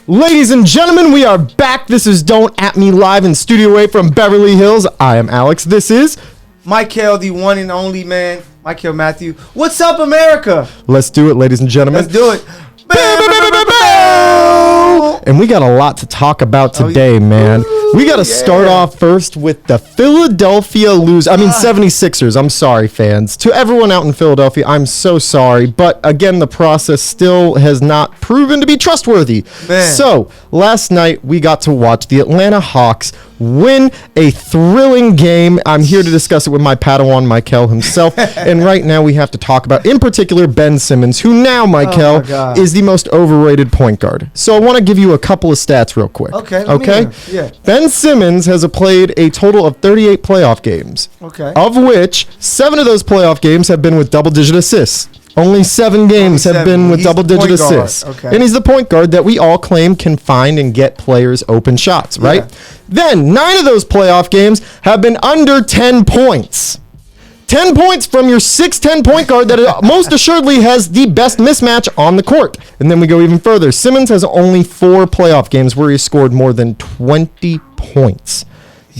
Ladies and gentlemen, we are back. This is Don't At Me live in Studio A from Beverly Hills. I am Alex. This is Mykell, the one and only man. Mykell Matthew. What's up, America? Let's do it, ladies and gentlemen. Let's do it. And we got a lot to talk about today, man. We got to start off first with the Philadelphia 76ers. I'm sorry, fans. To everyone out in Philadelphia, I'm so sorry. But again, the process still has not proven to be trustworthy. Man. So last night, we got to watch the Atlanta Hawks win a thrilling game. I'm here to discuss it with my Padawan, Mykell himself. And right now, we have to talk about, in particular, Ben Simmons, who now, Mykell, is the most overrated point guard. So I want to give you a couple of stats real quick. Okay. Yeah. Ben Simmons has played a total of 38 playoff games. Okay. Of which 7 of those playoff games have been with double-digit assists. Only 7 games have been with double-digit assists. Okay. And he's the point guard that we all claim can find and get players open shots, right? Yeah. Then 9 of those playoff games have been under 10 points. 10 points from your 6'10 point guard that most assuredly has the best mismatch on the court. And then we go even further. Simmons has only 4 playoff games where he scored more than 20 points.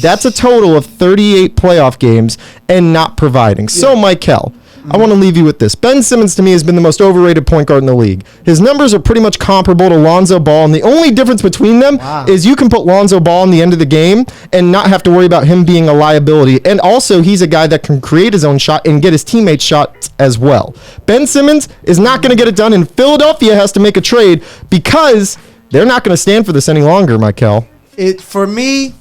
That's a total of 38 playoff games and not providing. Yeah. So, Mykell, I want to leave you with this. Ben Simmons, to me, has been the most overrated point guard in the league. His numbers are pretty much comparable to Lonzo Ball, and the only difference between them is you can put Lonzo Ball in the end of the game and not have to worry about him being a liability. And also, he's a guy that can create his own shot and get his teammates shots as well. Ben Simmons is not going to get it done, and Philadelphia has to make a trade because they're not going to stand for this any longer, Mykell. For me,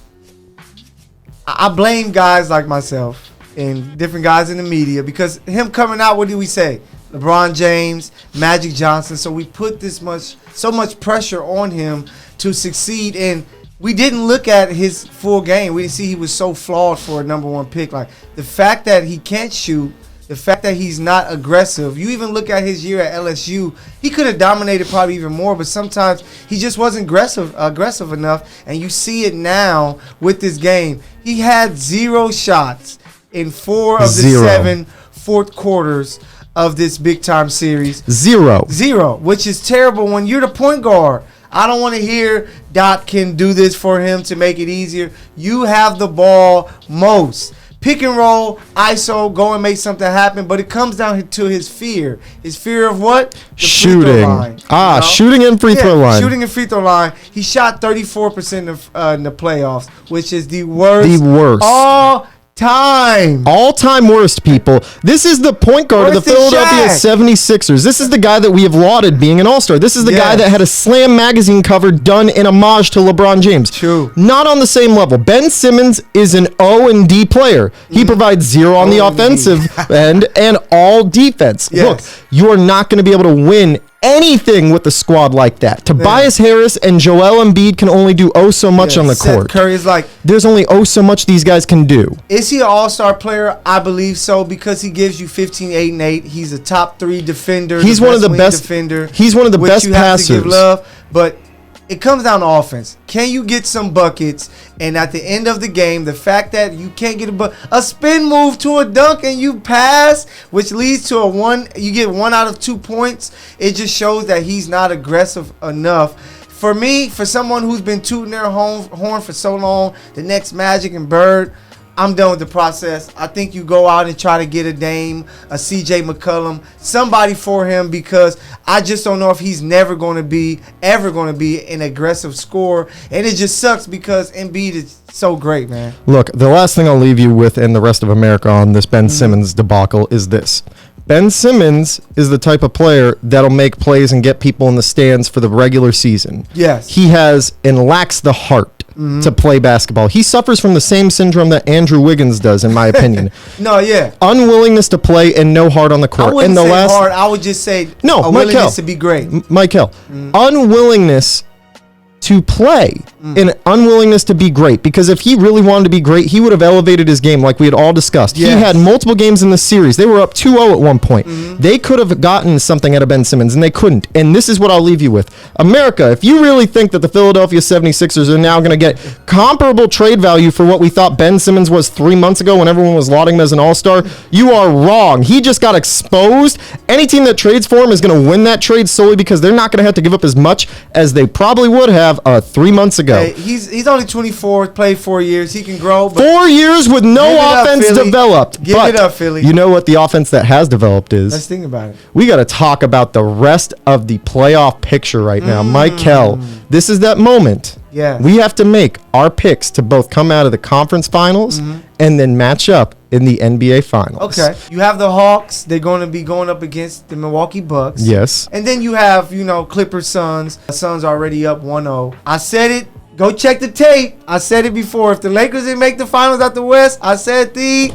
I blame guys like myself and different guys in the media because him coming out, what do we say? LeBron James, Magic Johnson. So we put so much pressure on him to succeed, and we didn't look at his full game. We didn't see he was so flawed for a number 1 pick. Like the fact that he can't shoot, the fact that he's not aggressive. You even look at his year at LSU, he could have dominated probably even more, but sometimes he just wasn't aggressive enough, and you see it now with this game. He had 0 shots in 4 of the 7 fourth quarters of this big-time series. 0, which is terrible when you're the point guard. I don't want to hear Doc can do this for him to make it easier. You have the ball most. Pick and roll, ISO, go and make something happen, but it comes down to his fear. His fear of what? The shooting. Free throw line, Shooting and free throw line. Shooting and free throw line. He shot 34% in the playoffs, which is the worst. All-time worst, people. This is the point guard of the Philadelphia 76ers. This is the guy that we have lauded being an all-star. This is the guy that had a Slam magazine cover done in homage to LeBron James. True. Not on the same level. Ben Simmons is an O&D player. He provides 0 on the offensive end and all defense. Yes. Look, you are not going to be able to win anything with a squad like that. Tobias Harris and Joel Embiid can only do so much on the court. Curry is like, there's only so much these guys can do. Is he an all-star player? I believe so because he gives you 15, 8, and 8. He's a top 3 defender. He's one of the best defender. He's one of the best passers. You have to give love, but it comes down to offense. Can you get some buckets? And at the end of the game, the fact that you can't get a spin move to a dunk and you pass, which leads to you get 1 out of 2 points. It just shows that he's not aggressive enough. For me, for someone who's been tooting their horn for so long, the next Magic and Bird, I'm done with the process. I think you go out and try to get a Dame, a CJ McCollum, somebody for him because I just don't know if he's ever going to be an aggressive scorer. And it just sucks because Embiid is so great, man. Look, the last thing I'll leave you with and the rest of America on this Ben Simmons debacle is this. Ben Simmons is the type of player that'll make plays and get people in the stands for the regular season. Yes. He has and lacks the heart to play basketball. He suffers from the same syndrome that Andrew Wiggins does, in my opinion. Unwillingness to play and no heart on the court. I wouldn't say hard. I would just say willingness to be great. Mykell, unwillingness to play, an unwillingness to be great. Because if he really wanted to be great, he would have elevated his game like we had all discussed. Yes. He had multiple games in the series. They were up 2-0 at one point. They could have gotten something out of Ben Simmons, and they couldn't. And this is what I'll leave you with. America, if you really think that the Philadelphia 76ers are now going to get comparable trade value for what we thought Ben Simmons was 3 months ago when everyone was lauding him as an all-star, you are wrong. He just got exposed. Any team that trades for him is going to win that trade solely because they're not going to have to give up as much as they probably would have 3 months ago. Hey, he's only 24, played 4 years. He can grow. But 4 years with no offense developed. Give it up, Philly. You know what the offense that has developed is? Let's think about it. We got to talk about the rest of the playoff picture right now. Mykell, this is that moment. Yeah. We have to make our picks to both come out of the conference finals and then match up in the NBA finals. Okay. You have the Hawks. They're going to be going up against the Milwaukee Bucks. Yes. And then you have, Clippers, Suns. The Suns already up 1-0. I said it. Go check the tape. I said it before. If the Lakers didn't make the finals out the West, I said the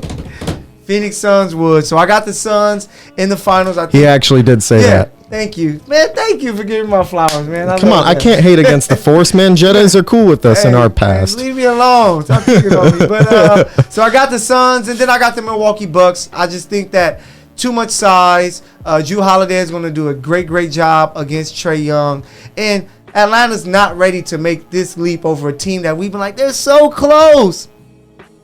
Phoenix Suns would. So I got the Suns in the finals. I think. He actually did say that. Thank you. Man, thank you for giving my flowers, man. Come on, I can't hate against the force, man. Jedis are cool with us in our past. Man, leave me alone. Stop picking on me. But so I got the Suns, and then I got the Milwaukee Bucks. I just think that too much size. Jrue Holiday is going to do a great job against Trae Young. And Atlanta's not ready to make this leap over a team that we've been like, they're so close.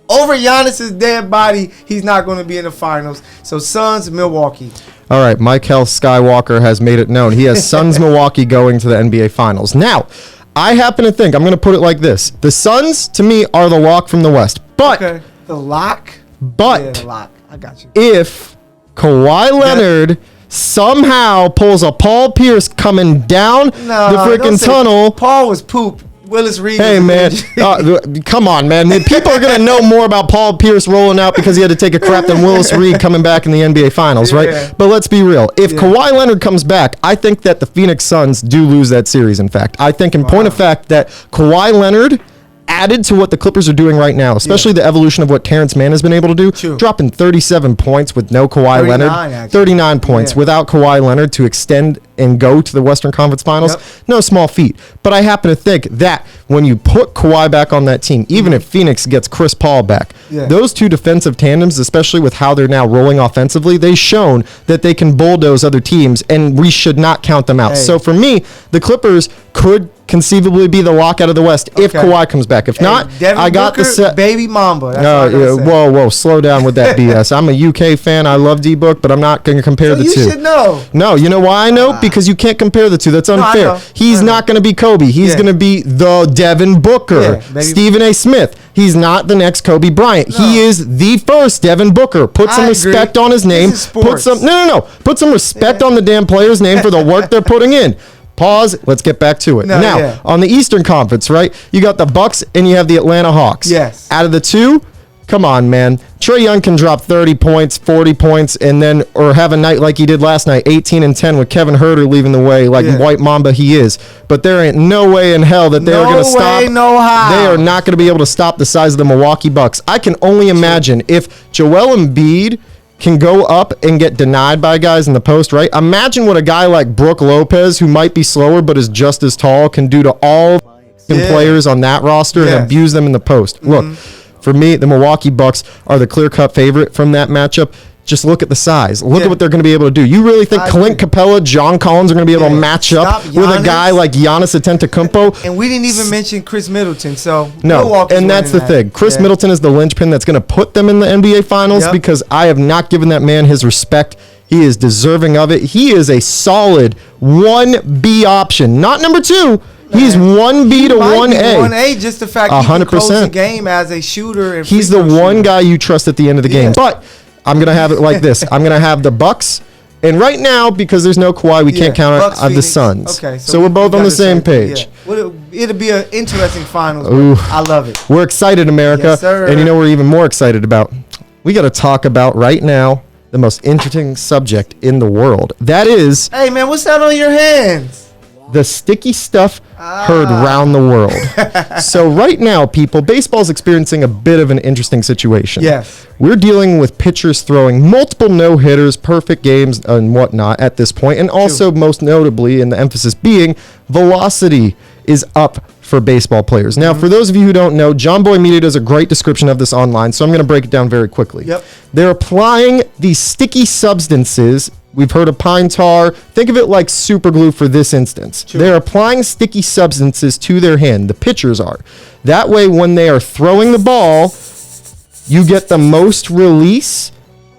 Over Giannis's dead body, he's not going to be in the finals. So Suns, Milwaukee. All right, Mykell Skywalker has made it known. He has Suns Milwaukee going to the NBA Finals. Now, I happen to think, I'm going to put it like this. The Suns, to me, are the lock from the West. But, Okay. The lock? But, Yeah, the lock. I got you. if Kawhi Leonard somehow pulls a Paul Pierce coming down the freaking tunnel. Paul was poop. Willis Reed. Hey, man. Come on, man. People are going to know more about Paul Pierce rolling out because he had to take a crap than Willis Reed coming back in the NBA Finals, right? But let's be real. If Kawhi Leonard comes back, I think that the Phoenix Suns do lose that series, in fact. I think, in point of fact, that Kawhi Leonard added to what the Clippers are doing right now, especially the evolution of what Terrence Mann has been able to do, dropping 37 points with no Kawhi Leonard, actually. 39 points without Kawhi Leonard to extend and go to the Western Conference Finals. No small feat. But I happen to think that when you put Kawhi back on that team, even if Phoenix gets Chris Paul back, those two defensive tandems, especially with how they're now rolling offensively, they've shown that they can bulldoze other teams, and we should not count them out. So for me, the Clippers could conceivably be the lock out of the West if Kawhi comes back. If not, Devin I got Booker, the set. Baby Mamba. That's all I gotta say. Whoa, slow down with that BS. I'm a UK fan. I love D-Book, but I'm not going to compare the two. You should know. No, you know why I know? Because you can't compare the two. That's unfair. He's not going to be Kobe. He's going to be the Devin Booker. Stephen A. Smith. He's not the next Kobe Bryant. He is the first Devin Booker. Put some respect on his name. Put some respect on the damn player's name for the work they're putting in. Pause. Let's get back to it. On the Eastern Conference, right? You got the Bucks and you have the Atlanta Hawks. Yes. Out of the two, come on, man. Trae Young can drop 30 points, 40 points, and then or have a night like he did last night, 18 and 10 with Kevin Huerter leading the way like White Mamba he is. But there ain't no way in hell that they are going to stop. No how. They are not going to be able to stop the size of the Milwaukee Bucks. I can only imagine if Joel Embiid can go up and get denied by guys in the post, right? Imagine what a guy like Brook Lopez, who might be slower but is just as tall, can do to all players on that roster and abuse them in the post. Look, for me, the Milwaukee Bucks are the clear-cut favorite from that matchup. Just look at the size. Look at what they're going to be able to do. You really think Clint Capella, John Collins are going to be able to match up with a guy like Giannis Antetokounmpo? And we didn't even mention Chris Middleton. So no, and that's the thing. Chris Middleton is the linchpin that's going to put them in the NBA Finals because I have not given that man his respect. He is deserving of it. He is a solid 1B option, not number 2. He's 1B to 1A. 1A, just the fact he can close the game as a shooter. And he's the one guy you trust at the end of the game. But I'm going to have it like this. I'm going to have the Bucks. And right now, because there's no Kawhi, we can't count out the Suns. Okay, so we're both on the same page. It'll be an interesting finals. I love it. We're excited, America. Yes, sir. And you know what we're even more excited about? We got to talk about right now the most interesting subject in the world. That is... Hey, man, what's that on your hands? The sticky stuff heard round the world. So right now, people, baseball's experiencing a bit of an interesting situation. Yes. We're dealing with pitchers throwing multiple no-hitters, perfect games, and whatnot at this point. And also, most notably, and the emphasis being, velocity is up for baseball players. Now, for those of you who don't know, John Boy Media does a great description of this online, so I'm going to break it down very quickly. Yep. They're applying these sticky substances. We've heard of pine tar. Think of it like super glue for this instance. Sure. They're applying sticky substances to their hand. The pitchers are. That way, when they are throwing the ball, you get the most release,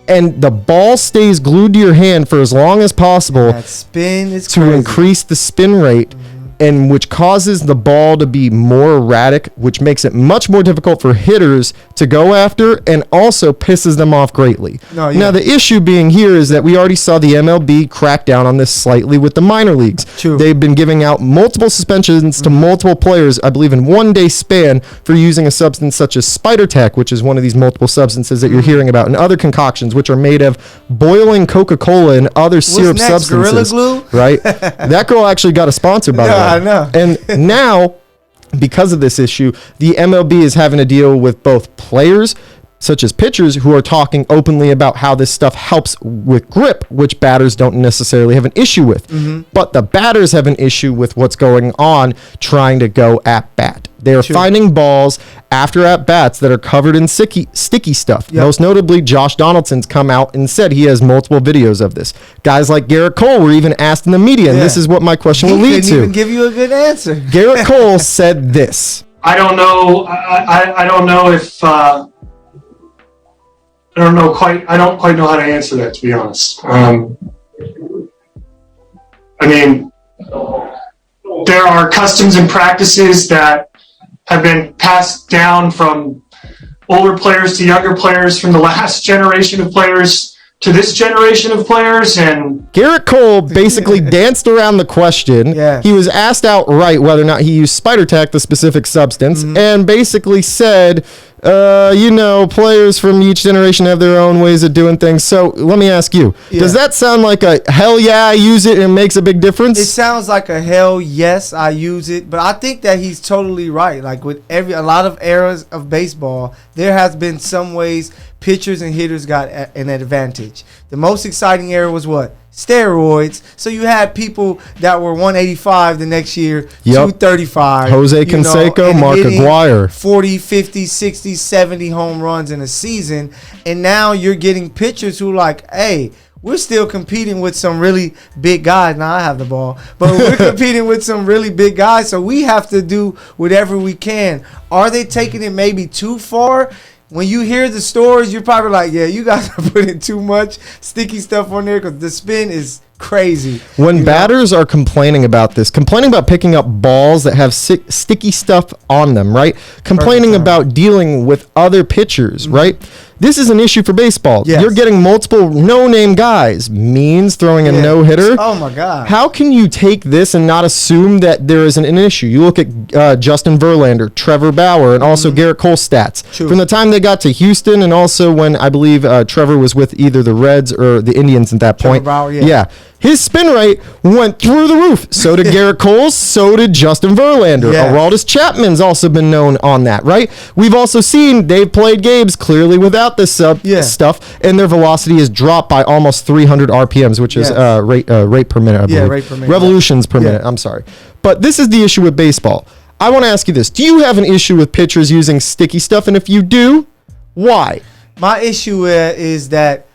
and the ball stays glued to your hand for as long as possible That spin is to crazy. increase the spin rate, and which causes the ball to be more erratic, which makes it much more difficult for hitters to go after, and also pisses them off greatly. Now, the issue being here is that we already saw the MLB crack down on this slightly with the minor leagues. True. They've been giving out multiple suspensions to multiple players, I believe in 1 day span, for using a substance such as Spider Tech, which is one of these multiple substances that you're hearing about, and other concoctions, which are made of boiling Coca-Cola and other syrup next, substances. Gorilla Glue? Right? That girl actually got a sponsor, by the way. Yeah, I know. And now, because of this issue, the MLB is having to deal with both players, such as pitchers, who are talking openly about how this stuff helps with grip, which batters don't necessarily have an issue with. But the batters have an issue with what's going on trying to go at bat. They are finding balls after at bats that are covered in sticky stuff. Yep. Most notably, Josh Donaldson's come out and said he has multiple videos of this. Guys like Garrett Cole were even asked in the media, and this is what my question will lead He couldn't even give you a good answer. Garrett Cole said this. I don't know. I don't know if. I don't quite know how to answer that, to be honest. I mean, there are customs and practices that have been passed down from older players to younger players, from the last generation of players to this generation of players. And Garrett Cole basically danced around the question. Yes. He was asked outright whether or not he used Spider Tack, the specific substance, and basically said, players from each generation have their own ways of doing things. So let me ask you, does that sound like a hell yeah, I use it and it makes a big difference? It sounds like a hell yes, I use it, but I think that he's totally right. Like with a lot of eras of baseball, there has been some ways pitchers and hitters got an advantage. The most exciting era was what? Steroids. So you had people that were 185 the next year, 235. Jose Canseco, Mark Aguirre. 40, 50, 60, 70 home runs in a season. And now you're getting pitchers who like, hey, we're still competing with some really big guys. Now I have the ball, but we're competing with some really big guys. So we have to do whatever we can. Are they taking it maybe too far? When you hear the stories, you're probably like, yeah, you guys are putting too much sticky stuff on there because the spin is crazy. When batters are complaining about this, complaining about picking up balls that have sticky stuff on them, right? Complaining about dealing with other pitchers, right? This is an issue for baseball. Yes. You're getting multiple no-name guys. Means throwing a no-hitter. Oh, my God. How can you take this and not assume that there isn't an issue? You look at Justin Verlander, Trevor Bauer, and also Garrett Cole stats. True. From the time they got to Houston, and also when I believe Trevor was with either the Reds or the Indians at that point. Bauer, yeah. His spin rate went through the roof. So did Garrett Cole. So did Justin Verlander. Yeah. Aroldis Chapman's also been known on that, right? We've also seen they've played games clearly without this stuff, and their velocity is dropped by almost 300 RPMs, which is rate per minute, I believe. Rate per minute. Revolutions per minute, I'm sorry. But this is the issue with baseball. I want to ask you this. Do you have an issue with pitchers using sticky stuff? And if you do, why? My issue is that,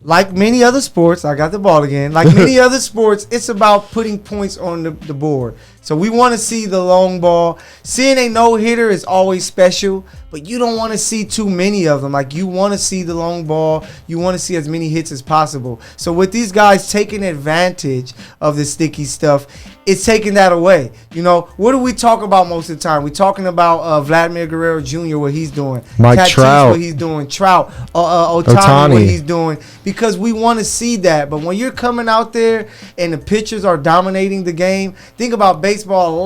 like many other sports, I got the ball again. Like many other sports, it's about putting points on the board. So we want to see the long ball. Seeing a no-hitter is always special, but you don't want to see too many of them. Like, you want to see the long ball. You want to see as many hits as possible. So with these guys taking advantage of the sticky stuff, it's taking that away. You know, what do we talk about most of the time? We're talking about Vladimir Guerrero Jr., what he's doing. Mike Tatis, Trout. what he's doing. Trout. Ohtani, what he's doing. Because we want to see that. But when you're coming out there and the pitchers are dominating the game, think about baseball a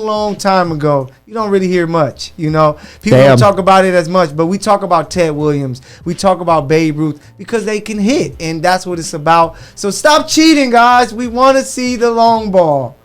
long time ago. You don't really hear much, you know. People don't talk about it as much, but we talk about Ted Williams. We talk about Babe Ruth because they can hit, and that's what it's about. So stop cheating, guys. We want to see the long ball.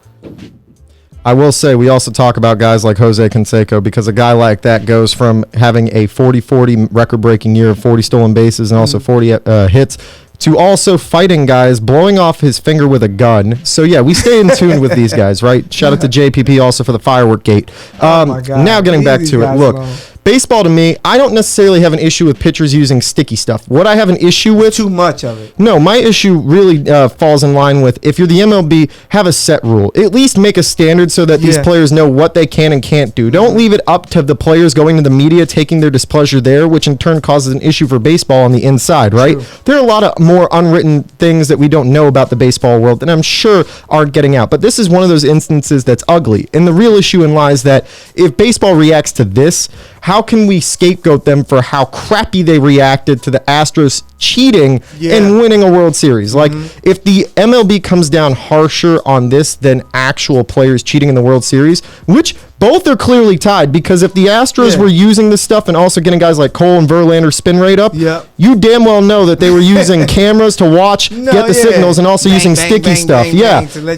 I will say we also talk about guys like Jose Canseco, because a guy like that goes from having a 40-40 record-breaking year of 40 stolen bases and also 40 hits to also fighting guys, blowing off his finger with a gun. So yeah, we stay in tune with these guys, right? Shout out to JPP also for the firework gate. My God. Now getting Leave back these to it. guys Look, alone. baseball to me, I don't necessarily have an issue with pitchers using sticky stuff. What I have an issue with, Too much of it. no, my issue really falls in line with, if you're the MLB, have a set rule. At least make a standard so that these Yeah. players know what they can and can't do. Don't leave it up to the players going to the media, taking their displeasure there, which in turn causes an issue for baseball on the inside, right? True. There are a lot of more unwritten things that we don't know about the baseball world that I'm sure aren't getting out. But this is one of those instances that's ugly. And the real issue in lies that if baseball reacts to this, how can we scapegoat them for how crappy they reacted to the Astros cheating and winning a World Series? Like, if the MLB comes down harsher on this than actual players cheating in the World Series, which both are clearly tied, because if the Astros were using this stuff and also getting guys like Cole and Verlander spin rate up, you damn well know that they were using cameras to watch, get the signals, and also using sticky stuff.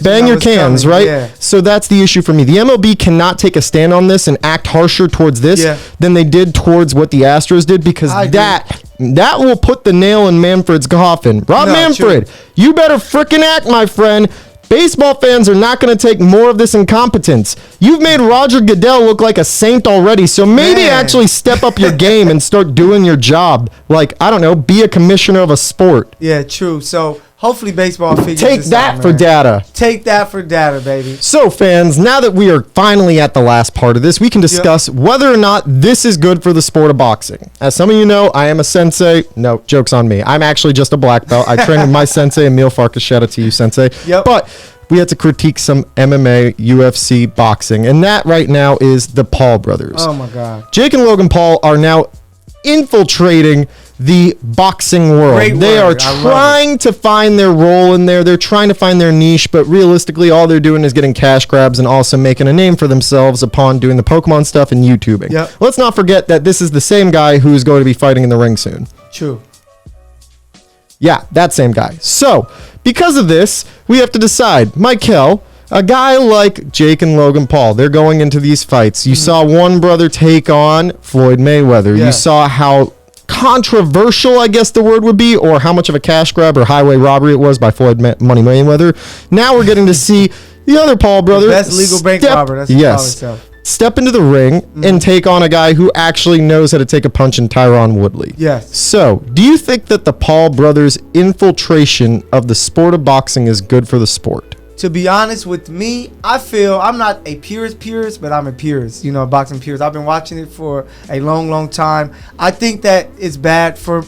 Bang your cans, right? So that's the issue for me. The MLB cannot take a stand on this and act harsher towards this than they did towards what the Astros did, because that will put the nail in Manfred's coffin. Rob Manfred, you better frickin' act, my friend. Baseball fans are not going to take more of this incompetence. You've made Roger Goodell look like a saint already, so maybe actually step up your game and start doing your job. Like, I don't know, be a commissioner of a sport. Yeah, true. So hopefully baseball figures Take this that out, for man. data. Take that for data, baby. So, fans, now that we are finally at the last part of this, we can discuss whether or not this is good for the sport of boxing. As some of you know, I am a sensei. No, joke's on me. I'm actually just a black belt. I train with my sensei, Emil Farkas. Shout out to you, sensei. But we had to critique some MMA, UFC, boxing, and that right now is the Paul brothers. Oh, my God. Jake and Logan Paul are now infiltrating the boxing world. They are trying to find their role in there. They're trying to find their niche, but realistically, all they're doing is getting cash grabs and also making a name for themselves upon doing the Pokemon stuff and YouTubing. Let's not forget that this is the same guy who is going to be fighting in the ring soon. True. Yeah, that same guy. So, because of this, we have to decide. Mykell, a guy like Jake and Logan Paul, they're going into these fights. You saw one brother take on Floyd Mayweather. You saw how controversial, I guess the word would be, or how much of a cash grab or highway robbery it was by Floyd Money Mayweather. Now we're getting to see the other Paul brother. Best legal bank robber. That's what he calls himself. Step into the ring and take on a guy who actually knows how to take a punch in Tyron Woodley. So, do you think that the Paul brothers' infiltration of the sport of boxing is good for the sport? To be honest with me, I feel I'm not a purist, but I'm a purist. You know, boxing purist. I've been watching it for a long, long time. I think that it's bad for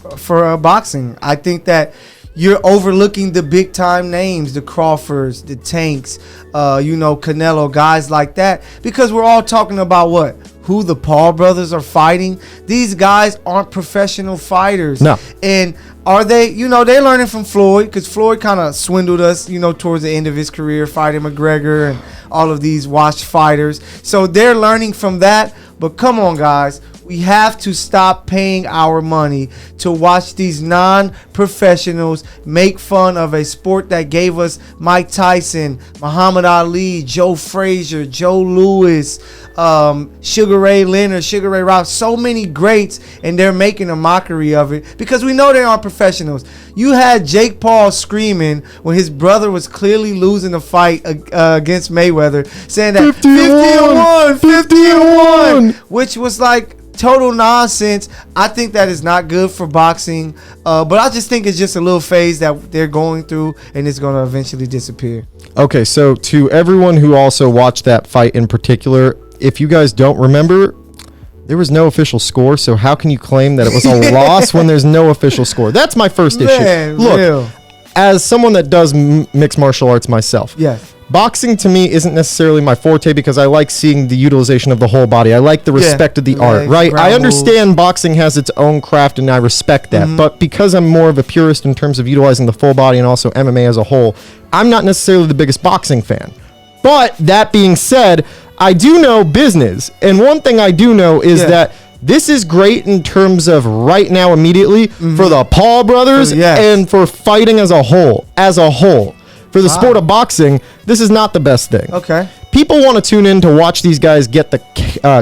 boxing. I think that you're overlooking the big time names, the Crawfords, the Tanks, Canelo, guys like that, because we're all talking about what? Who the Paul brothers are fighting. These guys aren't professional fighters. No. And are they, they're learning from Floyd, because Floyd kind of swindled us, towards the end of his career, fighting McGregor and all of these washed fighters. So they're learning from that. But come on, guys. We have to stop paying our money to watch these non-professionals make fun of a sport that gave us Mike Tyson, Muhammad Ali, Joe Frazier, Joe Louis, Sugar Ray Leonard, Sugar Ray Robinson, so many greats, and they're making a mockery of it because we know they aren't professionals. You had Jake Paul screaming when his brother was clearly losing the fight against Mayweather, saying that 50-1, which was like total nonsense. I think that is not good for boxing, but I just think it's just a little phase that they're going through, and it's going to eventually disappear. Okay, so to everyone who also watched that fight in particular, if you guys don't remember, there was no official score, so how can you claim that it was a loss when there's no official score? That's my first issue. Look, as someone that does mixed martial arts myself, boxing to me isn't necessarily my forte because I like seeing the utilization of the whole body. I like the respect of the art, right? I understand boxing has its own craft and I respect that. But because I'm more of a purist in terms of utilizing the full body and also MMA as a whole, I'm not necessarily the biggest boxing fan. But that being said, I do know business. And one thing I do know is that this is great in terms of right now immediately for the Paul brothers and for fighting as a whole. For the sport of boxing, this is not the best thing. People want to tune in to watch these guys get the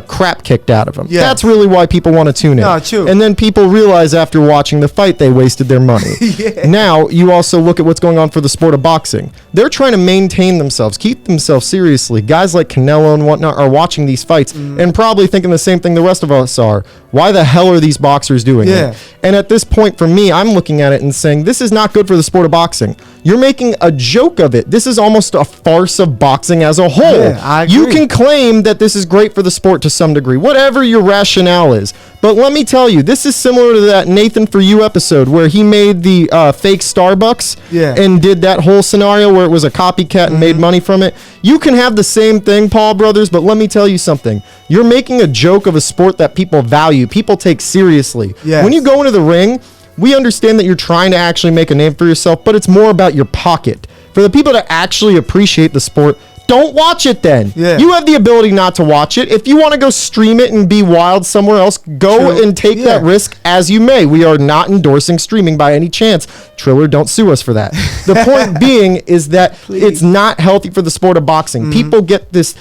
crap kicked out of them. Yes. That's really why people want to tune in. No, true. And then people realize after watching the fight they wasted their money. Yeah. Now you also look at what's going on for the sport of boxing. They're trying to maintain themselves, keep themselves seriously. Guys like Canelo and whatnot are watching these fights and probably thinking the same thing the rest of us are. Why the hell are these boxers doing it? And at this point, for me, I'm looking at it and saying, this is not good for the sport of boxing. You're making a joke of it. This is almost a farce of boxing as a whole. Yeah, I agree. You can claim that this is great for the sport to some degree, whatever your rationale is. But let me tell you, this is similar to that Nathan For You episode where he made the fake Starbucks and did that whole scenario where it was a copycat and made money from it. You can have the same thing, Paul Brothers, but let me tell you something. You're making a joke of a sport that people value, people take seriously. Yes. When you go into the ring, we understand that you're trying to actually make a name for yourself, but it's more about your pocket. For the people that actually appreciate the sport, don't watch it then. Yeah. You have the ability not to watch it. If you want to go stream it and be wild somewhere else, go True. and take that risk as you may. We are not endorsing streaming by any chance. Triller, don't sue us for that. The point being is that it's not healthy for the sport of boxing. People get this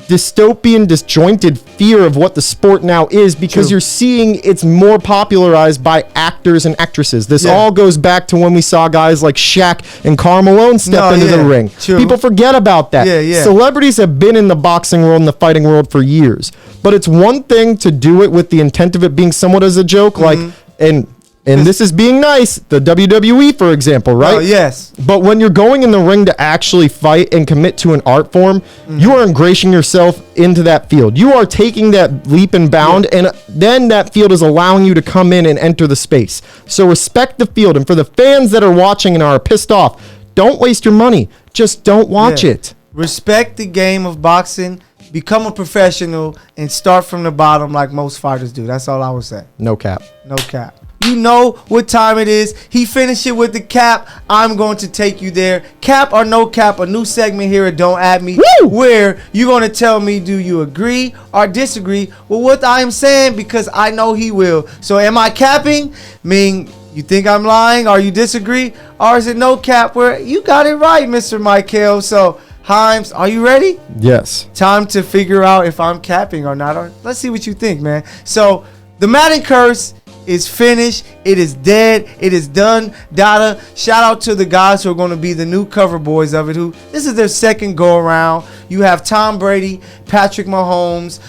dystopian, disjointed fear of what the sport now is because you're seeing it's more popularized by actors and actresses. This all goes back to when we saw guys like Shaq and Karl Malone step into the ring. People forget about that. Celebrities have been in the boxing world and the fighting world for years, but it's one thing to do it with the intent of it being somewhat as a joke, like and this is being nice, the WWE, for example, right? Oh, yes. But when you're going in the ring to actually fight and commit to an art form, you are ingratiating yourself into that field. You are taking that leap and bound, and then that field is allowing you to come in and enter the space. So respect the field. And for the fans that are watching and are pissed off, don't waste your money. Just don't watch it. Respect the game of boxing. Become a professional and start from the bottom like most fighters do. That's all I would say. No cap. No cap. You know what time it is. He finished it with the cap. I'm going to take you there. Cap or no cap, a new segment here at Don't At Me. Woo! Where you're going to tell me, do you agree or disagree with what I'm saying? Because I know he will. So am I capping? Meaning you think I'm lying or you disagree? Or is it no cap where you got it right, Mr. Mykell? So Himes, are you ready? Yes. Time to figure out if I'm capping or not. Or let's see what you think, man. So the Madden curse is finished. It is dead. It is done. Dada. Shout out to the guys who are going to be the new cover boys of it. Who this is their second go around. You have Tom Brady, Patrick Mahomes.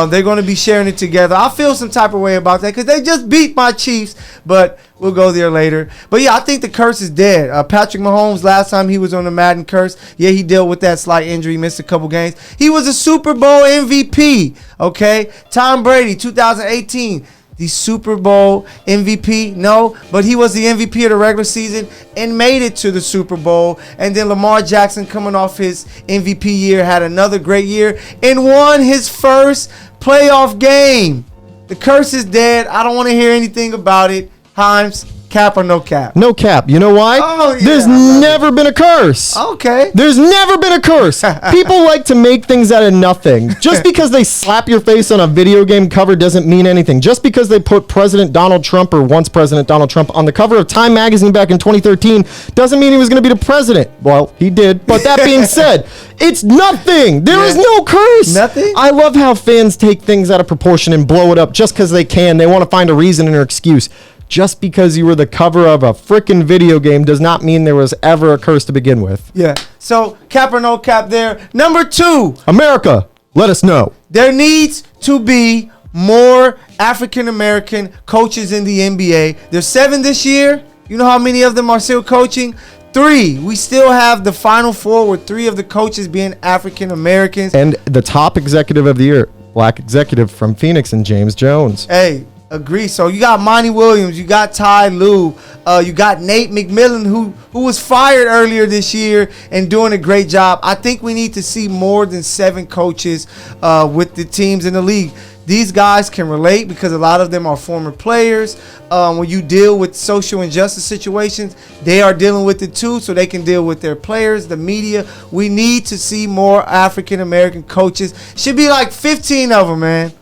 They're going to be sharing it together. I feel some type of way about that because they just beat my Chiefs, but we'll go there later. But yeah, I think the curse is dead. Patrick Mahomes, last time he was on the Madden curse, yeah, he dealt with that slight injury, missed a couple games. He was a Super Bowl MVP. Okay, Tom Brady, 2018. The Super Bowl MVP, no, but he was the MVP of the regular season and made it to the Super Bowl. And then Lamar Jackson, coming off his MVP year, had another great year and won his first playoff game. The curse is dead. I don't want to hear anything about it. Himes, cap or no cap? No cap. You know why? Oh, yeah, There's never been a curse. Okay. There's never been a curse. People like to make things out of nothing. Just because they slap your face on a video game cover doesn't mean anything. Just because they put President Donald Trump or once President Donald Trump on the cover of Time magazine back in 2013 doesn't mean he was going to be the president. Well, he did. But that being said, it's nothing. There is no curse. Nothing? I love how fans take things out of proportion and blow it up just because they can. They want to find a reason and an excuse. Just because you were the cover of a freaking video game does not mean there was ever a curse to begin with. Yeah. So, cap or no cap there. Number 2. America, let us know. There needs to be more African-American coaches in the NBA. There's 7 this year. You know how many of them are still coaching? 3. We still have the Final Four with 3 of the coaches being African-Americans. And the top executive of the year, black executive from Phoenix, and James Jones. Hey, agree. So you got Monty Williams, you got Ty Lue, you got Nate McMillan, who was fired earlier this year and doing a great job. I think we need to see more than 7 coaches with the teams in the league. These guys can relate because a lot of them are former players. When you deal with social injustice situations, they are dealing with it too, so they can deal with their players, the media. We need to see more African-American coaches. Should be like 15 of them, man.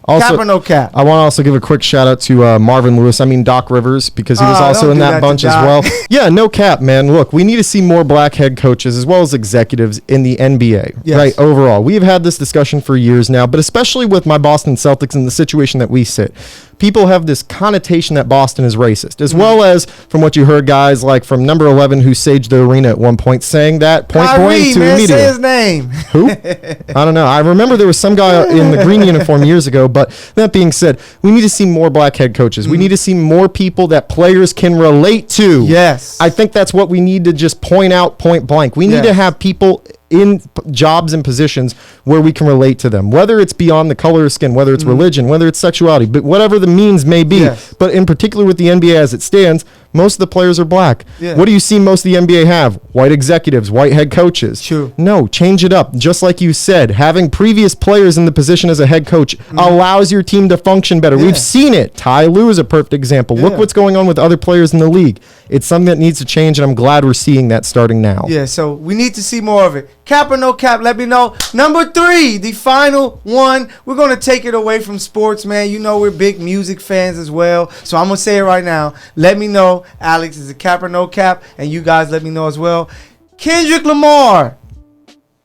Also, cap or no cap? I want to also give a quick shout out to Marvin Lewis. I mean Doc Rivers, because he was also don't in do that that bunch to as Doc. well. Yeah, no cap, man. Look, we need to see more black head coaches as well as executives in the NBA. Yes. Right, overall. We've had this discussion for years now, but especially with my Boston Celtics and the situation that we sit. People have this connotation that Boston is racist, as well as from what you heard guys like from number 11 who saged the arena at one point saying that point Kyrie, blank to man, the say media. his name. Who? I don't know. I remember there was some guy in the green uniform years ago, but that being said, we need to see more black head coaches. We need to see more people that players can relate to. Yes. I think that's what we need to just point out point blank. We need to Yes. have people in jobs and positions where we can relate to them, whether it's beyond the color of skin, whether it's religion, whether it's sexuality, but whatever the means may be. Yes. But in particular with the NBA as it stands, most of the players are black. Yeah. What do you see most of the NBA have? White executives, white head coaches. True. No, change it up. Just like you said, having previous players in the position as a head coach allows your team to function better. Yeah. We've seen it. Ty Lue is a perfect example. Look Yeah. what's going on with other players in the league. It's something that needs to change, and I'm glad we're seeing that starting now. Yeah, so we need to see more of it. Cap or no cap, let me know. Number 3, the final one. We're going to take it away from sports, man. You know we're big music fans as well. So I'm going to say it right now. Let me know, Alex, is it cap or no cap? And you guys let me know as well. Kendrick Lamar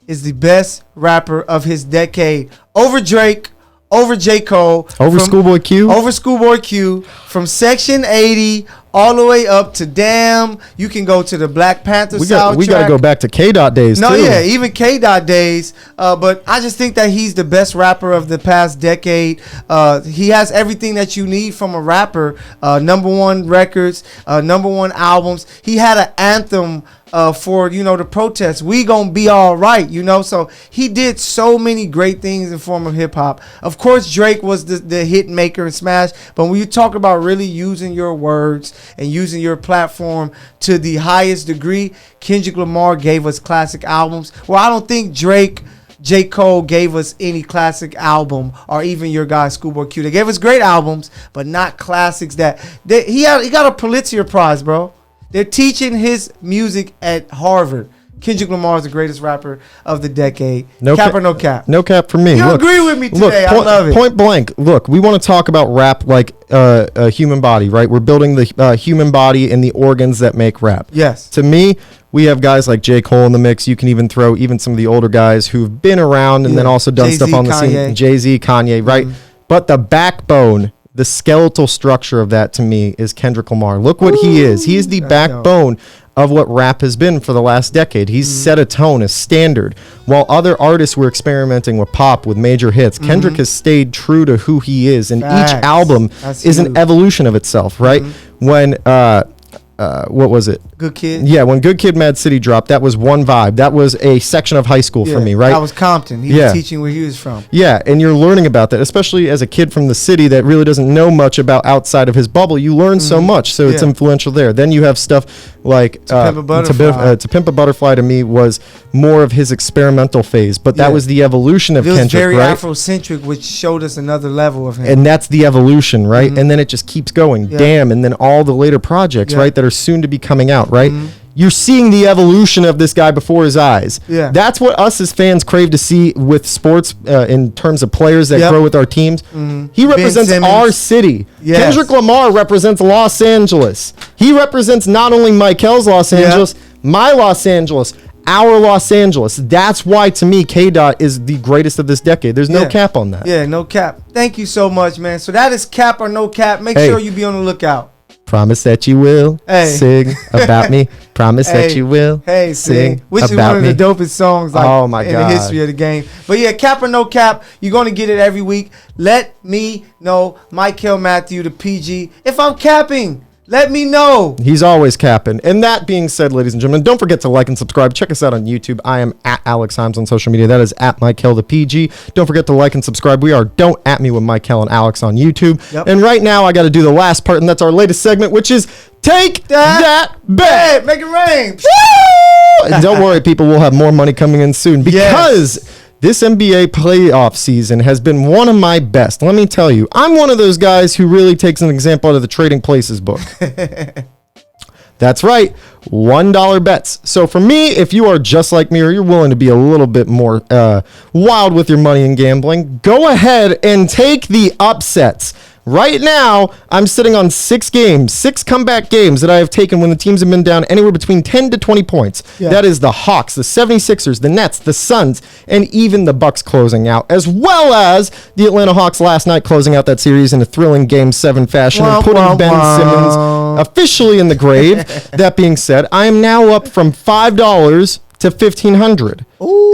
is the best rapper of his decade. Over Drake, over J. Cole. Over Schoolboy Q? Over Schoolboy Q. From Section 80 all the way up to Damn. You can go to the Black Panther soundtrack. We got to go back to K-Dot days, No, too. yeah, even K-Dot days. But I just think that he's the best rapper of the past decade. He has everything that you need from a rapper. Number 1 records, number 1 albums. He had an anthem for, the protests. We gonna be all right, So he did so many great things in form of hip hop. Of course, Drake was the hit maker and smash. But when you talk about really using your words and using your platform to the highest degree, Kendrick Lamar gave us classic albums. Well, I don't think Drake, J. Cole gave us any classic album, or even your guy Schoolboy Q. They gave us great albums, but not classics he got a Pulitzer Prize, bro. They're teaching his music at Harvard. Kendrick Lamar is the greatest rapper of the decade. Cap or no cap? No cap for me. You agree with me today. I love it. Point blank. Look, we want to talk about rap like a human body, right? We're building the human body and the organs that make rap. Yes. To me, we have guys like J. Cole in the mix. You can even throw even some of the older guys who've been around and then also done Jay-Z, stuff on the Kanye. scene. Jay-Z, Kanye, right? But the backbone, the skeletal structure of that to me is Kendrick Lamar. Look what he is. He is the backbone of what rap has been for the last decade. He's set a tone, a standard. While other artists were experimenting with pop, with major hits, Kendrick has stayed true to who he is. And Facts. each album That's is huge. an evolution of itself, right? When, what was it? Good Kid. Yeah, when Good Kid, Mad City dropped, that was one vibe. That was a section of high school for me, right? That was Compton. He was teaching where he was from. Yeah, and you're learning about that, especially as a kid from the city that really doesn't know much about outside of his bubble. You learn so much, so it's influential there. Then you have stuff like To Pimp a Butterfly. To Pimp a Butterfly to me was more of his experimental phase, but that was the evolution of It was Kendrick, very right? Afrocentric, which showed us another level of him. And that's the evolution, right? And then it just keeps going. Yeah. Damn, and then all the later projects, Yeah. right, that are soon to be coming out, right? You're seeing the evolution of this guy before his eyes. Yeah. That's what us as fans crave to see with sports in terms of players that grow with our teams. He represents Simmons. our city. Yes. Kendrick Lamar represents Los Angeles. He represents not only Mykell's Los Angeles, my Los Angeles, our Los Angeles. That's why, to me, K-Dot is the greatest of this decade. There's no cap on that. Yeah, no cap. Thank you so much, man. So that is cap or no cap. Make Hey. sure you be on the lookout. Promise that you will sing about me. Promise that you will sing which is about one of me. the dopest songs Oh my in God. the history of the game. But yeah, cap or no cap, you're going to get it every week. Let me know, Mykell Matthew, the PG, if I'm capping. Let me know. He's always capping. And that being said, ladies and gentlemen, don't forget to like and subscribe. Check us out on YouTube. I am at Alex Himes on social media. That is at Mykell the PG. Don't forget to like and subscribe. We are Don't At Me with Mykell and Alex on YouTube. Yep. And right now, I got to do the last part, and that's our latest segment, which is Take That Bet. Hey, make it rain. And don't worry, people, we'll have more money coming in soon because this NBA playoff season has been one of my best. Let me tell you, I'm one of those guys who really takes an example out of the Trading Places book. That's right, $1 bets. So for me, if you are just like me or you're willing to be a little bit more wild with your money in gambling, go ahead and take the upsets. Right now, I'm sitting on 6 comeback games that I have taken when the teams have been down anywhere between 10 to 20 points. Yeah. That is the Hawks, the 76ers, the Nets, the Suns, and even the Bucks closing out, as well as the Atlanta Hawks last night closing out that series in a thrilling Game 7 fashion and putting Ben Simmons officially in the grave. That being said, I am now up from $5 to $1,500.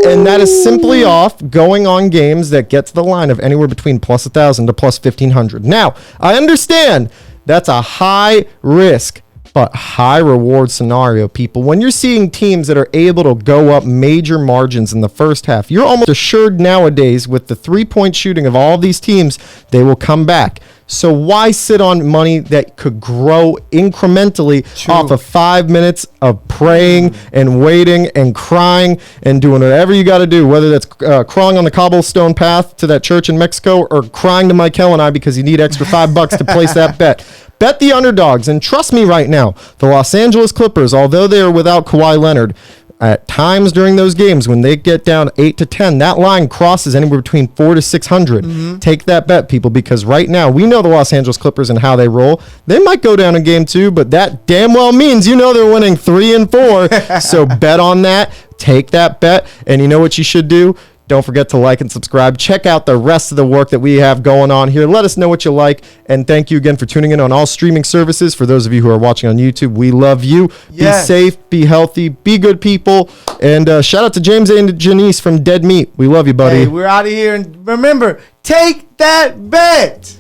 And that is simply off going on games that get to the line of anywhere between plus 1,000 to plus 1,500. Now, I understand that's a high risk but high reward scenario, people. When you're seeing teams that are able to go up major margins in the first half, you're almost assured nowadays with the 3-point shooting of all of these teams, they will come back. So why sit on money that could grow incrementally off of 5 minutes of praying and waiting and crying and doing whatever you got to do, whether that's crawling on the cobblestone path to that church in Mexico or crying to Mykell and I because you need extra $5 to place that bet. Bet the underdogs, and trust me right now, the Los Angeles Clippers, although they are without Kawhi Leonard, at times during those games when they get down 8 to 10, that line crosses anywhere between 400 to 600. Take that bet, people, because right now we know the Los Angeles Clippers and how they roll. They might go down in game 2, but that damn well means they're winning 3 and 4. So bet on that. Take that bet, and you know what you should do? Don't forget to like and subscribe. Check out the rest of the work that we have going on here. Let us know what you like. And thank you again for tuning in on all streaming services. For those of you who are watching on YouTube, we love you. Yes. Be safe, be healthy, be good people. And shout out to James and Janice from Dead Meat. We love you, buddy. Hey, we're out of here. And remember, take that bet.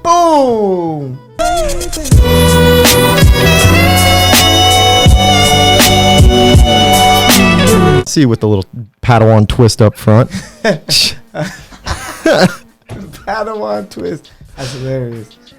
Boom. See with the little Padawan twist up front. Padawan twist. That's hilarious.